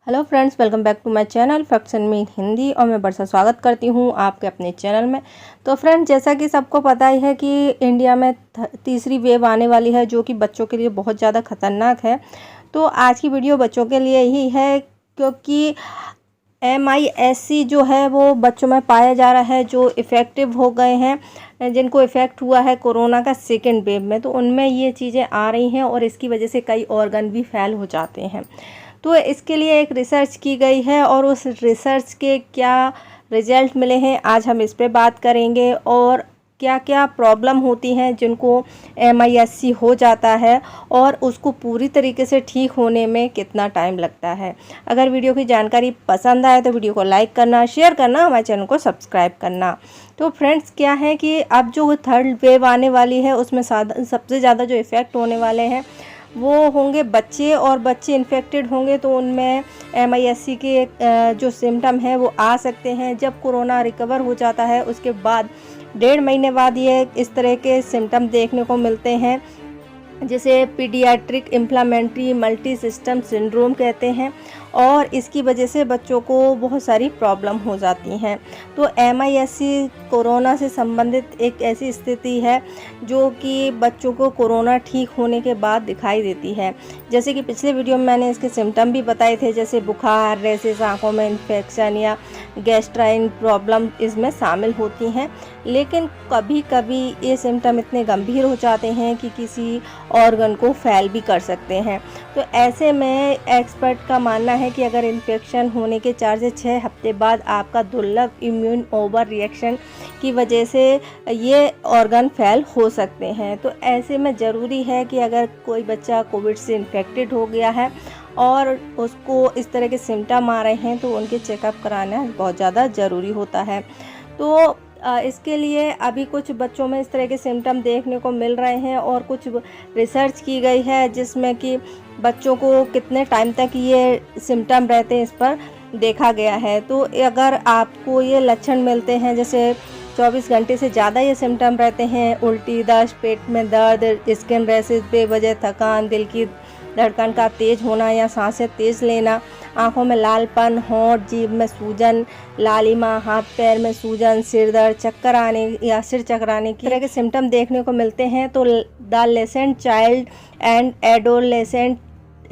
Hello friends, welcome back to my channel facts and meet Hindi. और मैं बरसा स्वागत करती हूँ आपके अपने चैनल में। तो फ्रेंड्स, जैसा कि सबको पता ही है कि इंडिया में तीसरी वेव आने वाली है, जो कि बच्चों के लिए बहुत ज़्यादा ख़तरनाक है। तो आज की वीडियो बच्चों के लिए ही है, क्योंकि MIS-C जो है वो बच्चों में पाया जा रहा है, जो इफ़ेक्टिव हो गए हैं, जिनको इफ़ेक्ट हुआ है कोरोना का सेकेंड वेव में, तो उनमें ये चीज़ें आ रही हैं और इसकी वजह से कई ऑर्गन भी फेल हो जाते हैं। तो इसके लिए एक रिसर्च की गई है और उस रिसर्च के क्या रिजल्ट मिले हैं, आज हम इस पे बात करेंगे। और क्या क्या प्रॉब्लम होती हैं जिनको MIS-C हो जाता है और उसको पूरी तरीके से ठीक होने में कितना टाइम लगता है। अगर वीडियो की जानकारी पसंद आए तो वीडियो को लाइक करना, शेयर करना, हमारे चैनल को सब्सक्राइब करना। तो फ्रेंड्स, क्या है कि अब जो थर्ड वेव आने वाली है उसमें सबसे ज़्यादा जो इफ़ेक्ट होने वाले हैं वो होंगे बच्चे, और बच्चे इन्फेक्टेड होंगे तो उनमें MIS-C के जो सिम्टम हैं वो आ सकते हैं। जब कोरोना रिकवर हो जाता है उसके बाद 1.5 महीने बाद ये इस तरह के सिम्टम देखने को मिलते हैं, जिसे paediatric inflammatory multi system syndrome कहते हैं। और इसकी वजह से बच्चों को बहुत सारी प्रॉब्लम हो जाती हैं। तो MIS-C कोरोना से संबंधित एक ऐसी स्थिति है जो कि बच्चों को कोरोना ठीक होने के बाद दिखाई देती है। जैसे कि पिछले वीडियो में मैंने इसके सिम्टम भी बताए थे, जैसे बुखार, रेसेस, आँखों में इन्फेक्शन या गैस्ट्राइन प्रॉब्लम इसमें शामिल होती हैं। लेकिन कभी कभी ये सिम्टम इतने गंभीर हो जाते हैं कि किसी ऑर्गन को फेल भी कर सकते हैं। तो ऐसे में एक्सपर्ट का मानना है कि अगर इन्फेक्शन होने के 4 से 6 हफ्ते बाद आपका दुर्लभ इम्यून ओवर रिएक्शन की वजह से ये ऑर्गन फेल हो सकते हैं। तो ऐसे में ज़रूरी है कि अगर कोई बच्चा कोविड से इन्फेक्टेड हो गया है और उसको इस तरह के सिम्टम आ रहे हैं तो उनके चेकअप कराना बहुत ज़्यादा ज़रूरी होता है। तो इसके लिए अभी कुछ बच्चों में इस तरह के सिम्टम देखने को मिल रहे हैं और कुछ रिसर्च की गई है जिसमें कि बच्चों को कितने टाइम तक ये सिम्टम रहते हैं इस पर देखा गया है। तो अगर आपको ये लक्षण मिलते हैं, जैसे 24 घंटे से ज़्यादा ये सिम्टम रहते हैं, उल्टी, दस्त, पेट में दर्द, स्किन रैशेज, बेवजह थकान, दिल की धड़कन का तेज़ होना या सांसें तेज़ लेना, आँखों में लालपन, होंठ, जीभ में सूजन, लालिमा, हाथ पैर में सूजन, सिर दर्द, चक्कर आने या सिर चकराने की तरह के सिम्टम देखने को मिलते हैं, तो the Lancet child and adolescent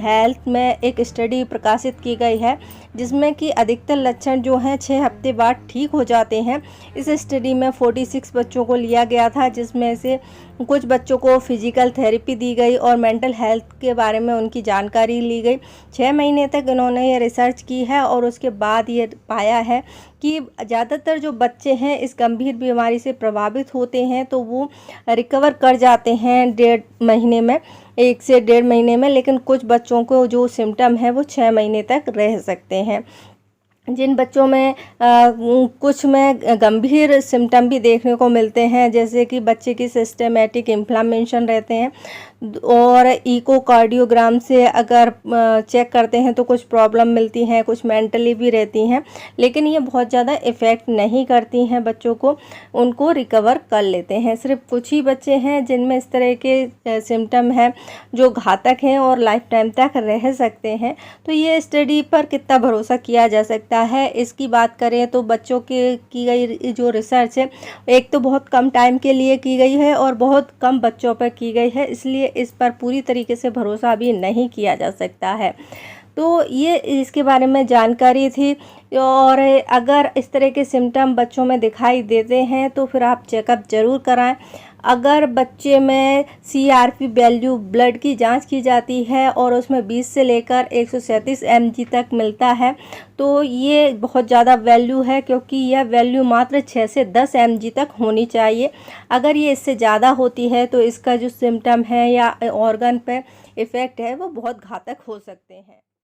health में एक स्टडी प्रकाशित की गई है जिसमें कि अधिकतर लक्षण जो हैं 6 हफ्ते बाद ठीक हो जाते हैं। इस स्टडी में 46 बच्चों को लिया गया था, जिसमें से कुछ बच्चों को फिजिकल थेरेपी दी गई और मेंटल हेल्थ के बारे में उनकी जानकारी ली गई। 6 महीने तक इन्होंने ये रिसर्च की है और उसके बाद ये पाया है कि ज़्यादातर जो बच्चे हैं इस गंभीर बीमारी से प्रभावित होते हैं तो वो रिकवर कर जाते हैं 1.5 महीने में, 1 से 1.5 महीने में। लेकिन कुछ बच्चों को जो सिम्टम है वो 6 महीने तक रह सकते हैं। जिन बच्चों में कुछ में गंभीर सिम्टम भी देखने को मिलते हैं, जैसे कि बच्चे की सिस्टेमेटिक इन्फ्लामेशन रहते हैं और इकोकार्डियोग्राम से अगर चेक करते हैं तो कुछ प्रॉब्लम मिलती हैं, कुछ मेंटली भी रहती हैं, लेकिन ये बहुत ज़्यादा इफ़ेक्ट नहीं करती हैं बच्चों को, उनको रिकवर कर लेते हैं। सिर्फ कुछ ही बच्चे हैं जिनमें इस तरह के सिम्टम हैं जो घातक हैं और लाइफ टाइम तक रह सकते हैं। तो ये स्टडी पर कितना भरोसा किया जा सकता है, इसकी बात करें तो बच्चों के की गई जो रिसर्च है, एक तो बहुत कम टाइम के लिए की गई है और बहुत कम बच्चों पर की गई है, इसलिए इस पर पूरी तरीके से भरोसा अभी नहीं किया जा सकता है। तो ये इसके बारे में जानकारी थी। और अगर इस तरह के सिम्टम बच्चों में दिखाई देते हैं तो फिर आप चेकअप ज़रूर कराएं। अगर बच्चे में CRP वैल्यू ब्लड की जांच की जाती है और उसमें 20 से लेकर 137 mg तक मिलता है तो ये बहुत ज़्यादा वैल्यू है, क्योंकि यह वैल्यू मात्र 6 से 10 mg तक होनी चाहिए। अगर ये इससे ज़्यादा होती है तो इसका जो सिम्टम है या ऑर्गन पे इफ़ेक्ट है वो बहुत घातक हो सकते हैं।